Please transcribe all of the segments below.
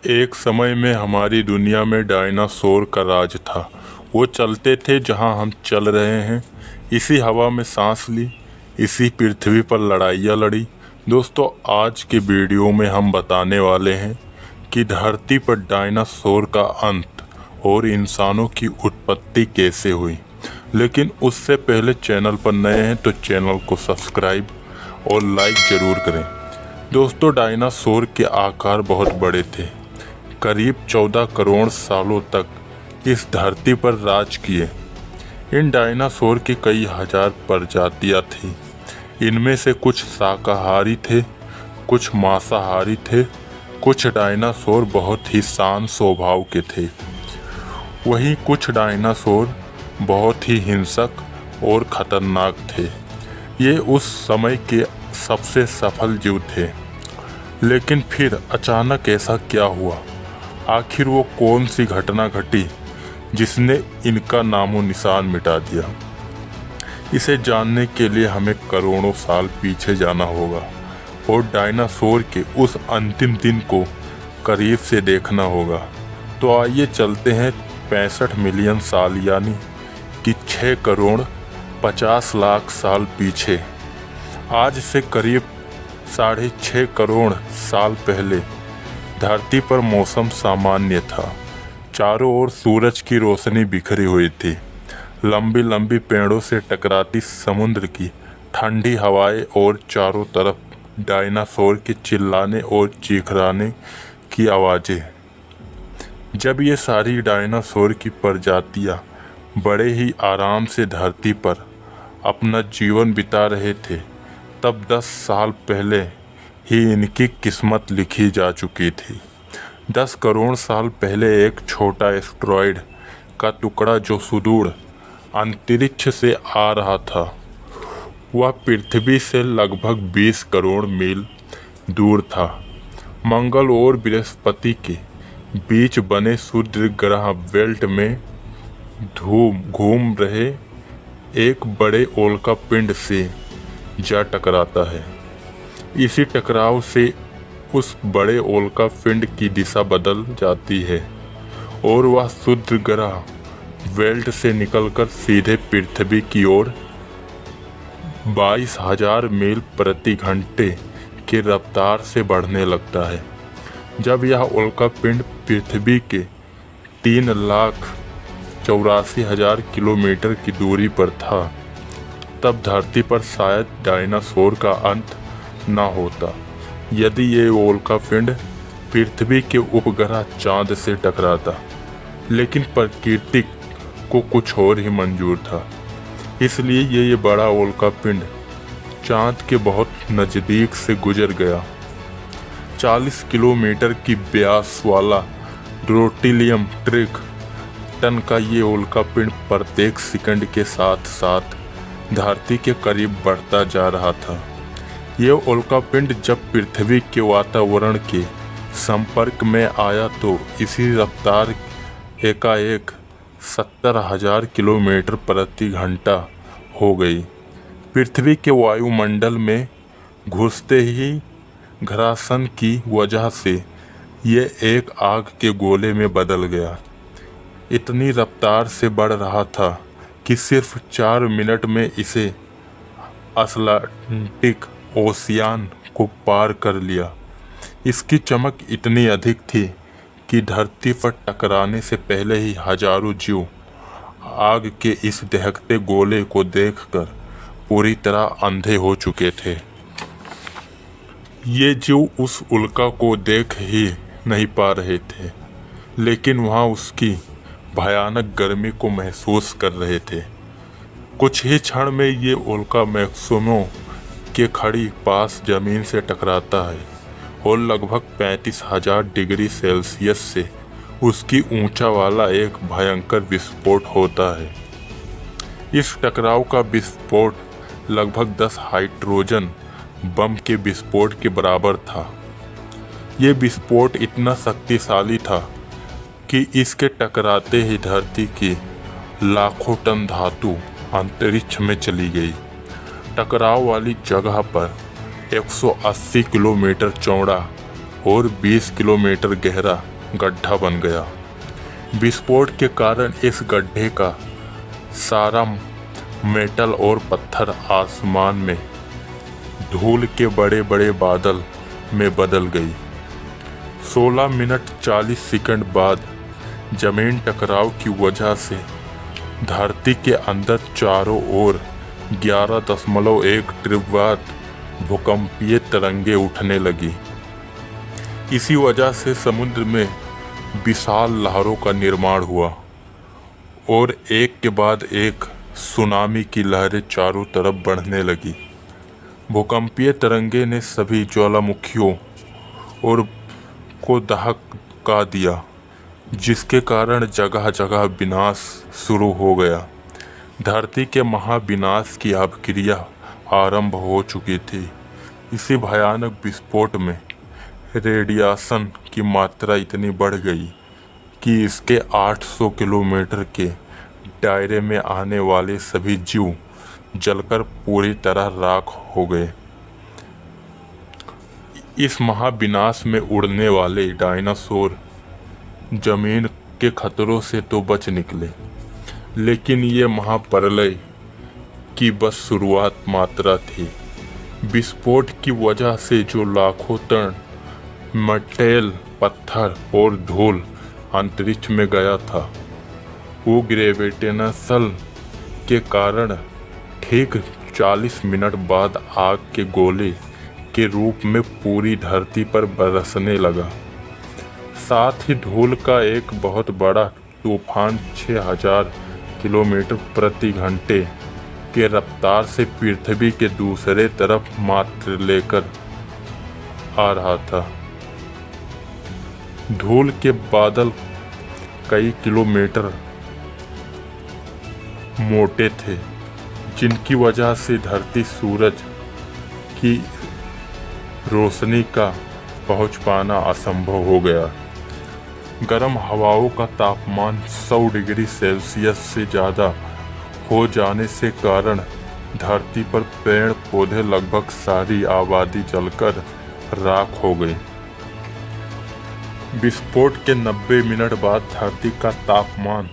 एक समय में हमारी दुनिया में डायनासोर का राज था। वो चलते थे जहां हम चल रहे हैं, इसी हवा में सांस ली, इसी पृथ्वी पर लड़ाइयाँ लड़ी। दोस्तों, आज के वीडियो में हम बताने वाले हैं कि धरती पर डायनासोर का अंत और इंसानों की उत्पत्ति कैसे हुई। लेकिन उससे पहले चैनल पर नए हैं तो चैनल को सब्सक्राइब और लाइक ज़रूर करें। दोस्तों, डायनासोर के आकार बहुत बड़े थे। करीब 14 करोड़ सालों तक इस धरती पर राज किए। इन डायनासोर की कई हजार प्रजातियां थीं। इनमें से कुछ शाकाहारी थे, कुछ मांसाहारी थे, कुछ डायनासोर बहुत ही शांत स्वभाव के थे। वहीं कुछ डायनासोर बहुत ही हिंसक और खतरनाक थे। ये उस समय के सबसे सफल जीव थे। लेकिन फिर अचानक ऐसा क्या हुआ? आखिर वो कौन सी घटना घटी जिसने इनका नामो निशान मिटा दिया? इसे जानने के लिए हमें करोड़ों साल पीछे जाना होगा और डायनासोर के उस अंतिम दिन को करीब से देखना होगा। तो आइए चलते हैं 65 मिलियन साल यानी कि 6 करोड़ 50 लाख साल पीछे। आज से करीब 6.5 करोड़ साल पहले धरती पर मौसम सामान्य था। चारों ओर सूरज की रोशनी बिखरी हुई थी। लंबी लंबी पेड़ों से टकराती समुद्र की ठंडी हवाएं और चारों तरफ डायनासोर के चिल्लाने और चीखराने की आवाज़ें। जब ये सारी डायनासोर की प्रजातियां बड़े ही आराम से धरती पर अपना जीवन बिता रहे थे, तब 10 साल पहले ही इनकी किस्मत लिखी जा चुकी थी। 10 करोड़ साल पहले एक छोटा एस्टेरॉयड का टुकड़ा जो सुदूर अंतरिक्ष से आ रहा था, वह पृथ्वी से लगभग 20 करोड़ मील दूर था। मंगल और बृहस्पति के बीच बने सूर्य ग्रह बेल्ट में घूम रहे एक बड़े उल्का पिंड से जा टकराता है। इसी टकराव से उस बड़े उल्का पिंड की दिशा बदल जाती है और वह सूर्य ग्रह बेल्ट से निकलकर सीधे पृथ्वी की ओर 22,000 मील प्रति घंटे की रफ्तार से बढ़ने लगता है। जब यह उल्का पिंड पृथ्वी के 3,84,000 किलोमीटर की दूरी पर था, तब धरती पर शायद डायनासोर का अंत न होता यदि ये उल्का पिंड पृथ्वी के उपग्रह चांद से टकराता। लेकिन प्रकृति को कुछ और ही मंजूर था, इसलिए ये बड़ा उल्का पिंड चांद के बहुत नज़दीक से गुजर गया। 40 किलोमीटर की व्यास वाला रोटिलियम ट्रिक टन का ये उल्का पिंड प्रत्येक सेकंड के साथ साथ धरती के करीब बढ़ता जा रहा था। ये उल्का पिंड जब पृथ्वी के वातावरण के संपर्क में आया तो इसी रफ्तार एकाएक 70,000 किलोमीटर प्रति घंटा हो गई। पृथ्वी के वायुमंडल में घुसते ही घर्षण की वजह से ये एक आग के गोले में बदल गया। इतनी रफ्तार से बढ़ रहा था कि सिर्फ 4 मिनट में इसे अटलांटिक ओशियन को पार कर लिया। इसकी चमक इतनी अधिक थी कि धरती पर टकराने से पहले ही हजारों जीव आग के इस दहकते गोले को देखकर पूरी तरह अंधे हो चुके थे। ये जीव उस उल्का को देख ही नहीं पा रहे थे, लेकिन वहाँ उसकी भयानक गर्मी को महसूस कर रहे थे। कुछ ही क्षण में ये उल्का मैक्सिमो के खड़ी पास जमीन से टकराता है और लगभग 35,000 डिग्री सेल्सियस से उसकी ऊंचा वाला एक भयंकर विस्फोट होता है। इस टकराव का विस्फोट लगभग 10 हाइड्रोजन बम के विस्फोट के बराबर था। ये विस्फोट इतना शक्तिशाली था कि इसके टकराते ही धरती की लाखों टन धातु अंतरिक्ष में चली गई। टकराव वाली जगह पर 180 किलोमीटर चौड़ा और 20 किलोमीटर गहरा गड्ढा बन गया। विस्फोट के कारण इस गड्ढे का सारा मेटल और पत्थर आसमान में धूल के बड़े बड़े बादल में बदल गई। 16 मिनट 40 सेकंड बाद जमीन टकराव की वजह से धरती के अंदर चारों ओर 11.1 तीव्रवाद भूकंपीय तरंगे उठने लगी। इसी वजह से समुद्र में विशाल लहरों का निर्माण हुआ और एक के बाद एक सुनामी की लहरें चारों तरफ बढ़ने लगी। भूकंपीय तरंगे ने सभी ज्वालामुखियों और को दहका दिया, जिसके कारण जगह जगह विनाश शुरू हो गया। धरती के महाविनाश की अभिक्रिया आरंभ हो चुकी थी। इसी भयानक विस्फोट में रेडिएशन की मात्रा इतनी बढ़ गई कि इसके 800 किलोमीटर के दायरे में आने वाले सभी जीव जलकर पूरी तरह राख हो गए। इस महाविनाश में उड़ने वाले डायनासोर जमीन के खतरों से तो बच निकले, लेकिन ये महाप्रलय की बस शुरुआत मात्रा थी। विस्फोट की वजह से जो लाखों टन मटेरियल, पत्थर और धूल अंतरिक्ष में गया था, वो ग्रेविटेशनल के कारण ठीक 40 मिनट बाद आग के गोले के रूप में पूरी धरती पर बरसने लगा। साथ ही धूल का एक बहुत बड़ा तूफान 6000 किलोमीटर प्रति घंटे के रफ्तार से पृथ्वी के दूसरे तरफ मात्र लेकर आ रहा था। धूल के बादल कई किलोमीटर मोटे थे, जिनकी वजह से धरती सूरज की रोशनी का पहुंच पाना असंभव हो गया। गर्म हवाओं का तापमान 100 डिग्री सेल्सियस से ज़्यादा हो जाने से कारण धरती पर पेड़ पौधे लगभग सारी आबादी जलकर राख हो गई। विस्फोट के 90 मिनट बाद धरती का तापमान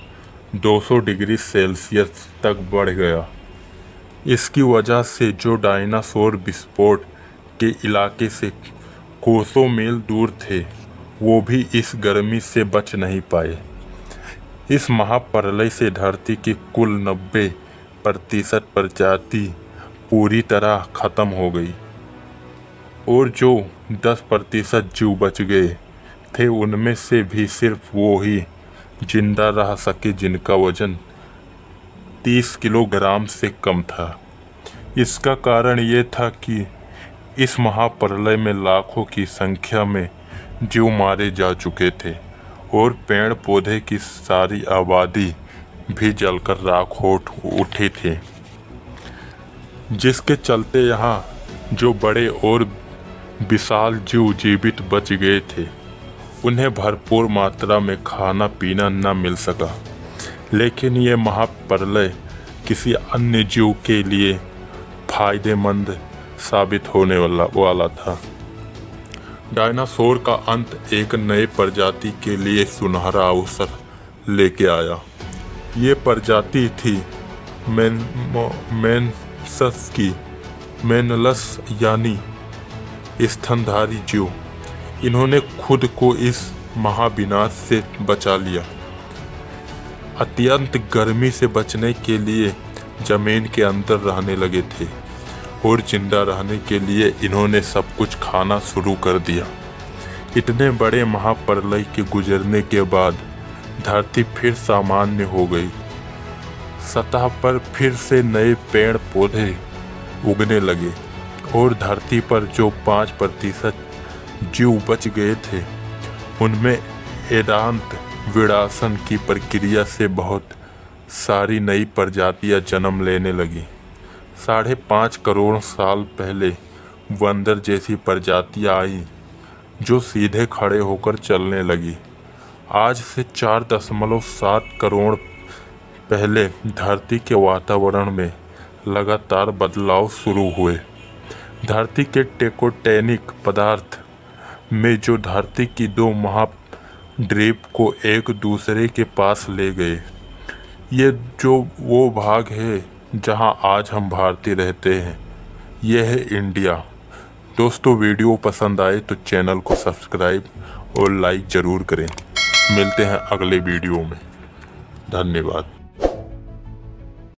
200 डिग्री सेल्सियस तक बढ़ गया। इसकी वजह से जो डायनासोर विस्फोट के इलाके से कोसों मील दूर थे, वो भी इस गर्मी से बच नहीं पाए। इस महाप्रलय से धरती की कुल 90% प्रजाति पूरी तरह खत्म हो गई और जो 10% जीव बच गए थे, उनमें से भी सिर्फ वो ही जिंदा रह सके जिनका वजन 30 किलोग्राम से कम था। इसका कारण ये था कि इस महाप्रलय में लाखों की संख्या में जीव मारे जा चुके थे और पेड़ पौधे की सारी आबादी भी जलकर राख हो उठी थी, जिसके चलते यहाँ जो बड़े और विशाल जीव जीवित बच गए थे, उन्हें भरपूर मात्रा में खाना पीना न मिल सका। लेकिन ये महाप्रलय किसी अन्य जीव के लिए फायदेमंद साबित होने वाला था। डायनासोर का अंत एक नए प्रजाति के लिए सुनहरा अवसर लेके आया। ये प्रजाति थी मेनसस की, मेनलस यानी स्तनधारी जीव। इन्होंने खुद को इस महाविनाश से बचा लिया। अत्यंत गर्मी से बचने के लिए जमीन के अंदर रहने लगे थे और जिंदा रहने के लिए इन्होंने सब कुछ खाना शुरू कर दिया। इतने बड़े महाप्रलय के गुजरने के बाद धरती फिर सामान्य हो गई। सतह पर फिर से नए पेड़ पौधे उगने लगे और धरती पर जो 5% जीव बच गए थे, उनमें एदांत विनाशन की प्रक्रिया से बहुत सारी नई प्रजातियां जन्म लेने लगी। 5.5 करोड़ साल पहले बंदर जैसी प्रजातियां आई जो सीधे खड़े होकर चलने लगी। आज से 4.7 करोड़ पहले धरती के वातावरण में लगातार बदलाव शुरू हुए। धरती के टेक्टोनिक पदार्थ में जो धरती की 2 द्वीप को एक दूसरे के पास ले गए। ये जो वो भाग है जहां आज हम भारतीय रहते हैं, यह है इंडिया। दोस्तों, वीडियो पसंद आए तो चैनल को सब्सक्राइब और लाइक ज़रूर करें। मिलते हैं अगले वीडियो में। धन्यवाद।